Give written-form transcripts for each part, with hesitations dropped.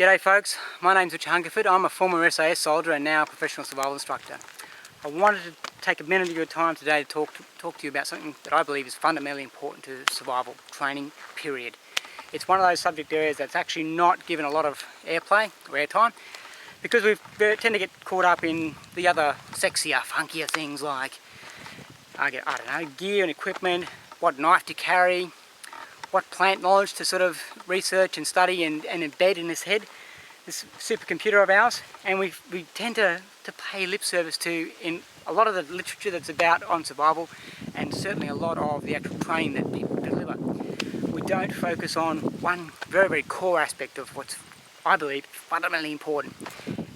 G'day folks, my name's Richard Hungerford. I'm a former SAS soldier and now a professional survival instructor. I wanted to take a minute of your time today to talk to you about something that I believe is fundamentally important to survival training, period. It's one of those subject areas that's actually not given a lot of airplay or airtime because we tend to get caught up in the other sexier, funkier things like, I don't know, gear and equipment, what knife to carry, what plant knowledge to sort of research and study and embed in this head, this supercomputer of ours, and we tend to pay lip service to in a lot of the literature that's about on survival, and certainly a lot of the actual training that people deliver. We don't focus on one very, very core aspect of what's, I believe, fundamentally important.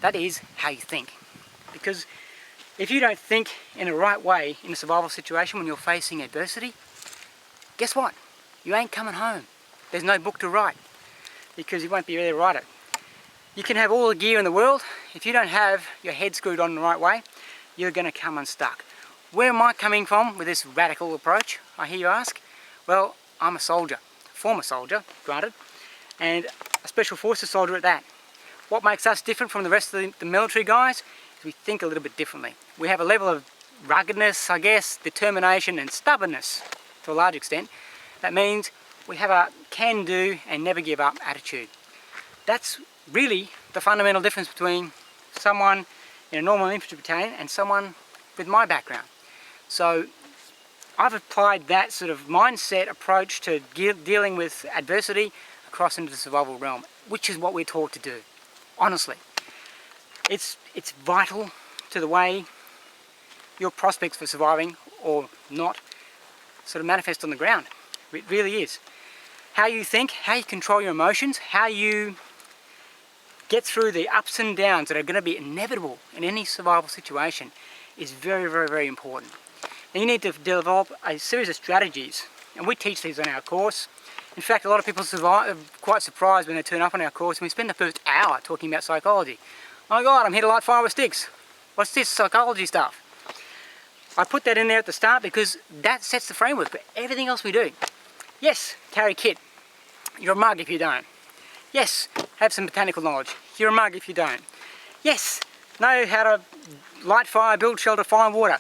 That is how you think. Because if you don't think in the right way in a survival situation when you're facing adversity, guess what? You ain't coming home. There's no book to write because you won't be there to write it. You can have all the gear in the world. If you don't have your head screwed on the right way, you're going to come unstuck. Where am I coming from with this radical approach, I hear you ask? Well, I'm a soldier, former soldier, granted, and a special forces soldier at that. What makes us different from the rest of the military guys is we think a little bit differently. We have a level of ruggedness, I guess, determination and stubbornness to a large extent. That means we have a can-do and never give up attitude. That's really the fundamental difference between someone in a normal infantry battalion and someone with my background. So I've applied that sort of mindset approach to dealing with adversity across into the survival realm, which is what we're taught to do, honestly. It's vital to the way your prospects for surviving or not sort of manifest on the ground. It really is. How you think, how you control your emotions, how you get through the ups and downs that are going to be inevitable in any survival situation is very, very, very important. And you need to develop a series of strategies, and we teach these on our course. In fact, a lot of people are quite surprised when they turn up on our course and we spend the first hour talking about psychology. Oh my God, I'm here to light fire with sticks. What's this psychology stuff? I put that in there at the start because that sets the framework for everything else we do. Yes, carry kit. You're a mug if you don't. Yes, have some botanical knowledge. You're a mug if you don't. Yes, know how to light fire, build shelter, find water.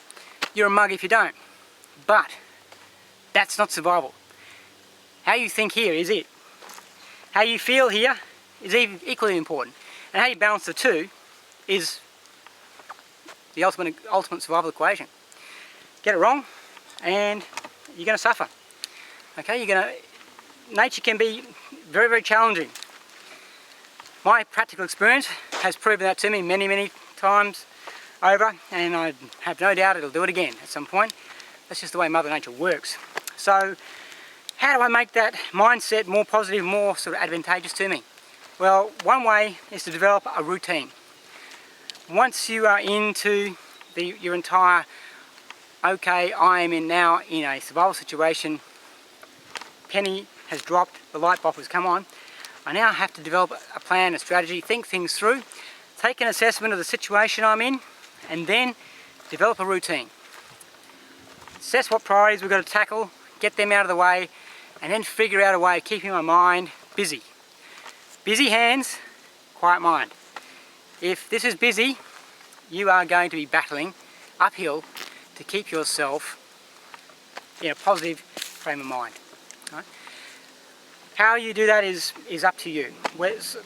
You're a mug if you don't. But that's not survival. How you think here is it. How you feel here is equally important. And how you balance the two is the ultimate survival equation. Get it wrong and you're going to suffer. Okay, nature can be very, very challenging. My practical experience has proven that to me many, many times over, and I have no doubt it'll do it again at some point. That's just the way Mother Nature works. So, how do I make that mindset more positive, more sort of advantageous to me? Well, one way is to develop a routine. Once you are into your entire, okay, I am now in a survival situation, penny has dropped, the light bulb has come on, I now have to develop a plan, a strategy, think things through, take an assessment of the situation I'm in, and then develop a routine. Assess what priorities we've got to tackle, get them out of the way, and then figure out a way of keeping my mind busy. Busy hands, quiet mind. If this is busy, you are going to be battling uphill to keep yourself in a positive frame of mind. Right? How you do that is up to you.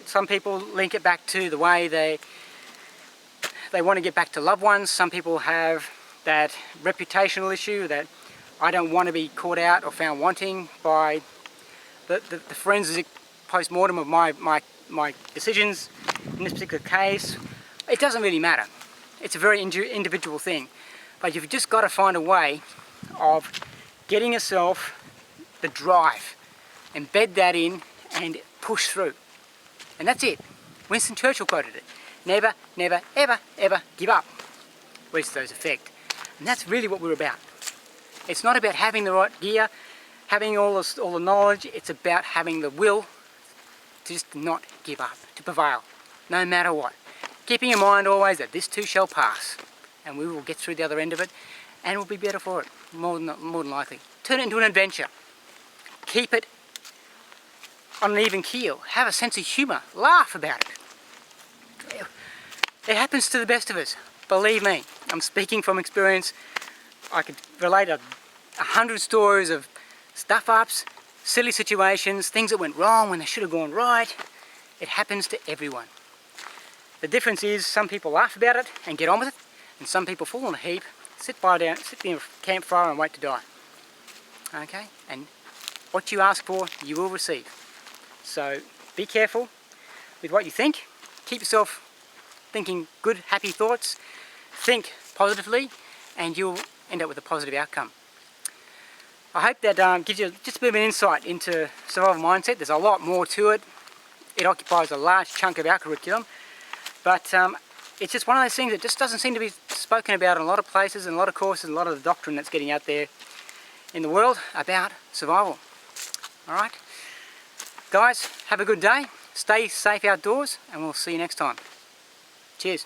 Some people link it back to the way they want to get back to loved ones. Some people have that reputational issue that I don't want to be caught out or found wanting by the forensic post-mortem of my decisions in this particular case. It doesn't really matter. It's a very individual thing. But you've just got to find a way of getting yourself the drive, embed that in and push through. And that's it. Winston Churchill quoted it. Never, never, ever, ever give up. At least those effect. And that's really what we're about. It's not about having the right gear, having all the knowledge. It's about having the will to just not give up, to prevail, no matter what. Keeping in mind always that this too shall pass, and we will get through the other end of it, and we'll be better for it, more than likely. Turn it into an adventure. Keep it on an even keel. Have a sense of humour. Laugh about it. It happens to the best of us. Believe me, I'm speaking from experience. I could relate 100 stories of stuff-ups, silly situations, things that went wrong when they should have gone right. It happens to everyone. The difference is some people laugh about it and get on with it, and some people fall in a heap, sit near a campfire and wait to die. Okay? And what you ask for, you will receive. So be careful with what you think. Keep yourself thinking good, happy thoughts. Think positively, and you'll end up with a positive outcome. I hope that gives you just a bit of an insight into survival mindset. There's a lot more to it. It occupies a large chunk of our curriculum, but it's just one of those things that just doesn't seem to be spoken about in a lot of places and a lot of courses and a lot of the doctrine that's getting out there in the world about survival. Alright? Guys, have a good day. Stay safe outdoors, and we'll see you next time. Cheers.